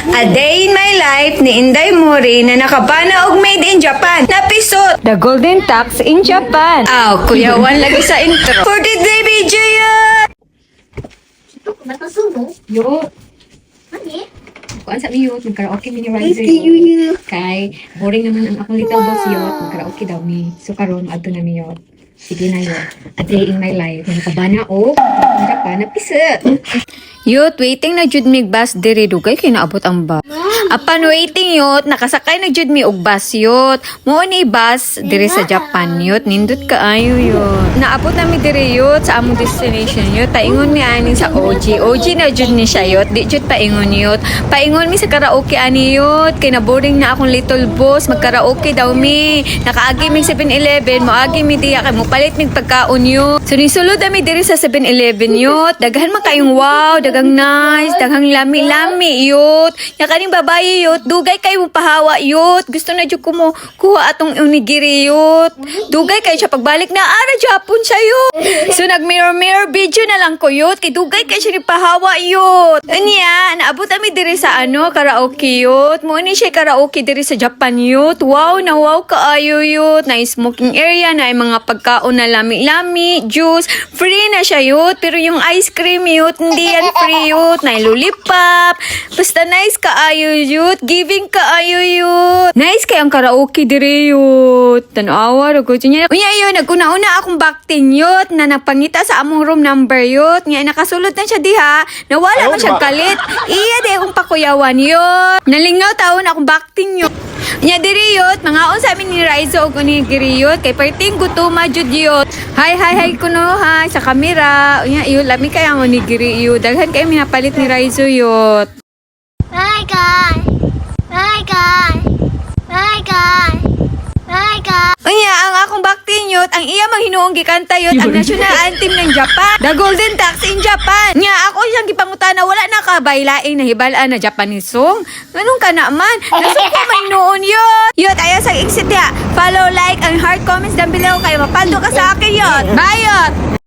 A day in my life ni Inday Mori na nakabana og made in Japan. Napisot! The Golden Tax in Japan. Aw, kuyawan lagi sa intro. For today video yun! Yo. Mani? Kuan sa miyot, magkaraoke mini riser. Kay boring naman ang akong little boss yot, magkaraoke daw mi. So karon adto na mi yot. Sige na yot. A day in my life. Nakabana o. Japan napisat. Yut, waiting na jud mig bus diri dugay kay naabot ang bus. Apan waiting yut, nakasakay na jud mi og bus yut. Mo ni bus diri sa Japan yut, nindot kaayo yut. Naabot na mi diri yut sa among destination yut. Paingon mi ani sa OG. OG na jud ni siya yut. Di jud paingon yut. Paingon mi sa karaoke ani yut. Kay na boring na akong little boss. Magkaraoke daw mi. Nakaagi mi 7-Eleven, moagi mi diya kay mo palit mig pagkaon yut. So nisulod mi diri sa 7-Eleven yut. Daghan man kayong wow, daghang nice, daghang lami-lami yut. Nya kaning babae yut, dugay kay mo pahawa yut. Gusto na jud ko mo kuha atong onigiri yut. Dugay kay siya pagbalik na ara Japon siya yut. So nag mirror video na lang ko yut. Kay dugay kay siya ni pahawa yut. Unya, naabot ami diri sa karaoke yut. Mo ni siya karaoke diri sa Japan yut. Wow, na wow kaayo yut. Na smoking area na mga pagkaon na lami-lami, juice. Free na siya yut. Pero yung ice cream yut, hindi yan free yut. Na lollipop. Basta nice kaayo yut. Giving kaayo yut. Nice kay ang karaoke diri yut. Tanawa ra ko niya. Unya yun, naguna-una akong backting yut na napangita sa among room number yut. Nga nakasulod na siya diha. Nawala man siya kalit. Iya di akong pakuyawan yut. Nalingaw taon akong backting yut. Nya diri yut, mga sa amin ni Raizo og ni Giriyot kay perting gutuma jud yut. Hi kuno hi sa kamera. Nya yun lami kay ang ni Giriyot. Daghan kay minapalit ni Raizo yut. Bye guys! Bye guys! Bye guys! Bye guys! Unya, ang akong backting yut, ang iya maghinuong gikanta yut, ang national anthem ng Japan. The Golden Tax in Japan. Nya, ako siyang gipangutana, wala na ka baylaing nahibalaan na Japanese song. Ganun ka naman. Nasuko man noon yut. Yut, ayaw sa exit ya. Follow, like, and heart comments down below kayo mapando ka sa akin yut. Bye yut!